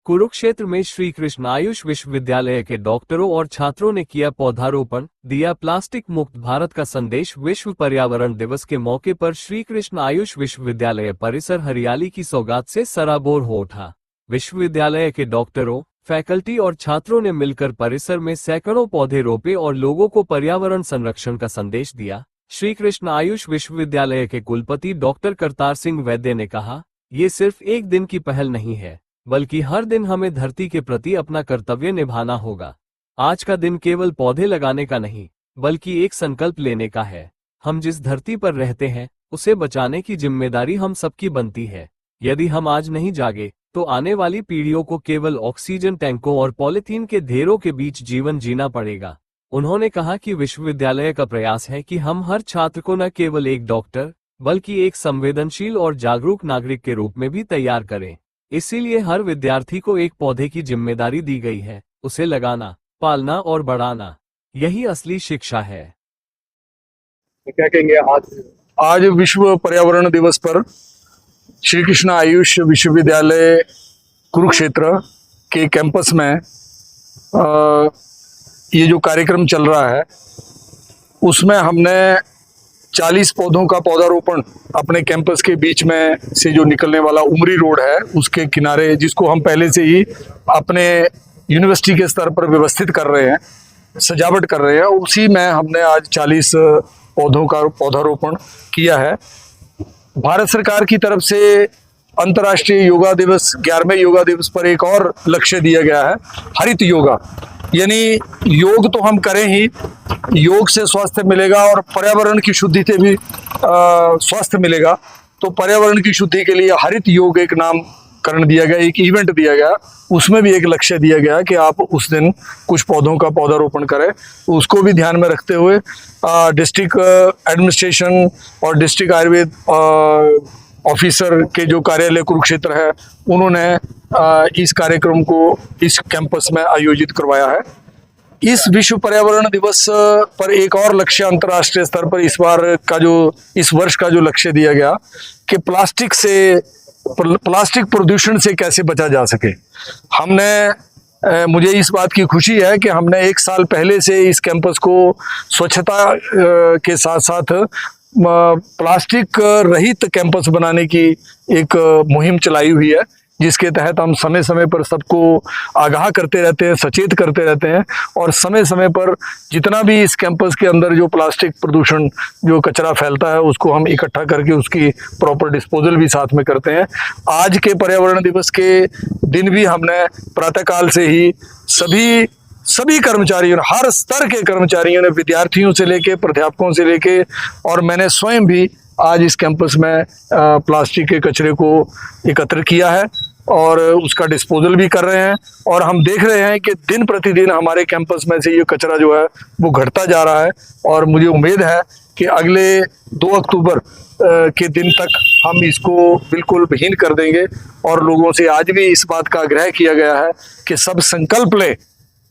कुरुक्षेत्र में श्री कृष्ण आयुष विश्वविद्यालय के डॉक्टरों और छात्रों ने किया पौधारोपण, दिया प्लास्टिक मुक्त भारत का संदेश। विश्व पर्यावरण दिवस के मौके पर श्री कृष्ण आयुष विश्वविद्यालय परिसर हरियाली की सौगात से सराबोर हो उठा। विश्वविद्यालय के डॉक्टरों, फैकल्टी और छात्रों ने मिलकर परिसर में सैकड़ों पौधे रोपे और लोगों को पर्यावरण संरक्षण का संदेश दिया। श्री कृष्ण आयुष विश्वविद्यालय के कुलपति डॉक्टर करतार सिंह वैद्य ने कहा, ये सिर्फ एक दिन की पहल नहीं है, बल्कि हर दिन हमें धरती के प्रति अपना कर्तव्य निभाना होगा। आज का दिन केवल पौधे लगाने का नहीं, बल्कि एक संकल्प लेने का है। हम जिस धरती पर रहते हैं, उसे बचाने की जिम्मेदारी हम सबकी बनती है। यदि हम आज नहीं जागे, तो आने वाली पीढ़ियों को केवल ऑक्सीजन टैंकों और पॉलीथीन के ढेरों के बीच जीवन जीना पड़ेगा। उन्होंने कहा कि विश्वविद्यालय का प्रयास है कि हम हर छात्र को न केवल एक डॉक्टर, बल्कि एक संवेदनशील और जागरूक नागरिक के रूप में भी तैयार करें। इसीलिए हर विद्यार्थी को एक पौधे की जिम्मेदारी दी गई है, उसे लगाना, पालना और बढ़ाना, यही असली शिक्षा है। क्या कहेंगे आज विश्व पर्यावरण दिवस पर श्री कृष्ण आयुष विश्वविद्यालय कुरुक्षेत्र के कैंपस में ये जो कार्यक्रम चल रहा है, उसमें हमने 40 पौधों का पौधारोपण अपने कैंपस के बीच में से जो निकलने वाला उमरी रोड है उसके किनारे, जिसको हम पहले से ही अपने यूनिवर्सिटी के स्तर पर व्यवस्थित कर रहे हैं, सजावट कर रहे हैं, उसी में हमने आज 40 पौधों का पौधारोपण किया है। भारत सरकार की तरफ से अंतर्राष्ट्रीय योगा दिवस 11वें योगा दिवस पर एक और लक्ष्य दिया गया है, हरित योगा। यानी योग तो हम करें ही, योग से स्वास्थ्य मिलेगा और पर्यावरण की शुद्धि से भी स्वास्थ्य मिलेगा। तो पर्यावरण की शुद्धि के लिए हरित योग एक नामकरण दिया गया, एक इवेंट दिया गया, उसमें भी एक लक्ष्य दिया गया कि आप उस दिन कुछ पौधों का पौधारोपण करें। उसको भी ध्यान में रखते हुए डिस्ट्रिक्ट एडमिनिस्ट्रेशन और डिस्ट्रिक्ट आयुर्वेद ऑफिसर के जो कार्यालय कुरुक्षेत्र है, उन्होंने इस कार्यक्रम को इस कैंपस में आयोजित करवाया है। इस विश्व पर्यावरण दिवस पर एक और लक्ष्य अंतर्राष्ट्रीय स्तर पर इस वर्ष का जो लक्ष्य दिया गया कि प्लास्टिक प्रदूषण से कैसे बचा जा सके। मुझे इस बात की खुशी है कि हमने 1 साल पहले से इस कैंपस को स्वच्छता के साथ साथ प्लास्टिक रहित कैंपस बनाने की एक मुहिम चलाई हुई है, जिसके तहत हम समय समय पर सबको आगाह करते रहते हैं, सचेत करते रहते हैं और समय समय पर जितना भी इस कैंपस के अंदर जो प्लास्टिक प्रदूषण जो कचरा फैलता है, उसको हम इकट्ठा करके उसकी प्रॉपर डिस्पोजल भी साथ में करते हैं। आज के पर्यावरण दिवस के दिन भी हमने प्रातःकाल से ही सभी कर्मचारियों, हर स्तर के कर्मचारियों ने, विद्यार्थियों से लेके, प्राध्यापकों से लेके, और मैंने स्वयं भी आज इस कैंपस में प्लास्टिक के कचरे को एकत्र किया है और उसका डिस्पोजल भी कर रहे हैं। और हम देख रहे हैं कि दिन प्रतिदिन हमारे कैंपस में से ये कचरा जो है वो घटता जा रहा है और मुझे उम्मीद है कि अगले 2 अक्टूबर के दिन तक हम इसको बिल्कुल विहीन कर देंगे। और लोगों से आज भी इस बात का आग्रह किया गया है कि सब संकल्प लें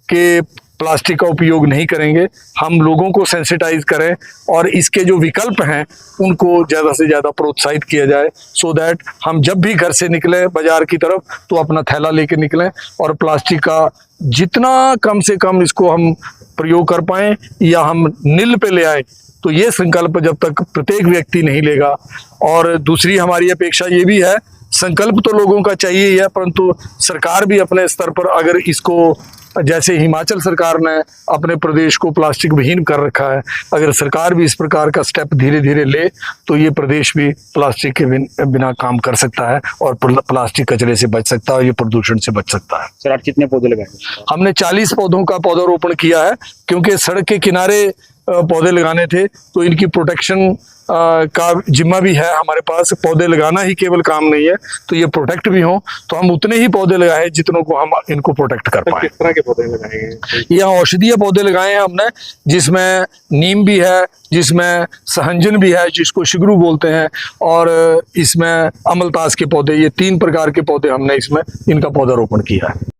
कि प्लास्टिक का उपयोग नहीं करेंगे, हम लोगों को सेंसिटाइज करें और इसके जो विकल्प हैं उनको ज़्यादा से ज़्यादा प्रोत्साहित किया जाए, सो दैट हम जब भी घर से निकलें बाजार की तरफ तो अपना थैला लेके निकलें और प्लास्टिक का जितना कम से कम इसको हम प्रयोग कर पाएँ या हम नील पे ले आए। तो ये संकल्प जब तक प्रत्येक व्यक्ति नहीं लेगा, और दूसरी हमारी अपेक्षा ये भी है, संकल्प तो लोगों का चाहिए ही है, परंतु सरकार भी अपने स्तर पर अगर इसको, जैसे हिमाचल सरकार ने अपने प्रदेश को प्लास्टिक विहीन कर रखा है, अगर सरकार भी इस प्रकार का स्टेप धीरे धीरे ले तो ये प्रदेश भी प्लास्टिक के बिना काम कर सकता है और प्लास्टिक कचरे से बच सकता है, ये प्रदूषण से बच सकता है। सर, आप कितने पौधे लगाए? हमने 40 पौधों का पौधारोपण किया है, क्योंकि सड़क के किनारे पौधे लगाने थे तो इनकी प्रोटेक्शन का जिम्मा भी है हमारे पास। पौधे लगाना ही केवल काम नहीं है, तो ये प्रोटेक्ट भी हो, तो हम उतने ही पौधे लगाए जितनों को हम इनको प्रोटेक्ट कर पाए। किस तरह के पौधे लगाए हैं? यहाँ औषधीय पौधे लगाए हैं हमने, जिसमें नीम भी है, जिसमें सहंजन भी है, जिसको शिगरू बोलते हैं, और इसमें अमलतास के पौधे, ये 3 प्रकार के पौधे हमने इसमें इनका पौधारोपण किया है।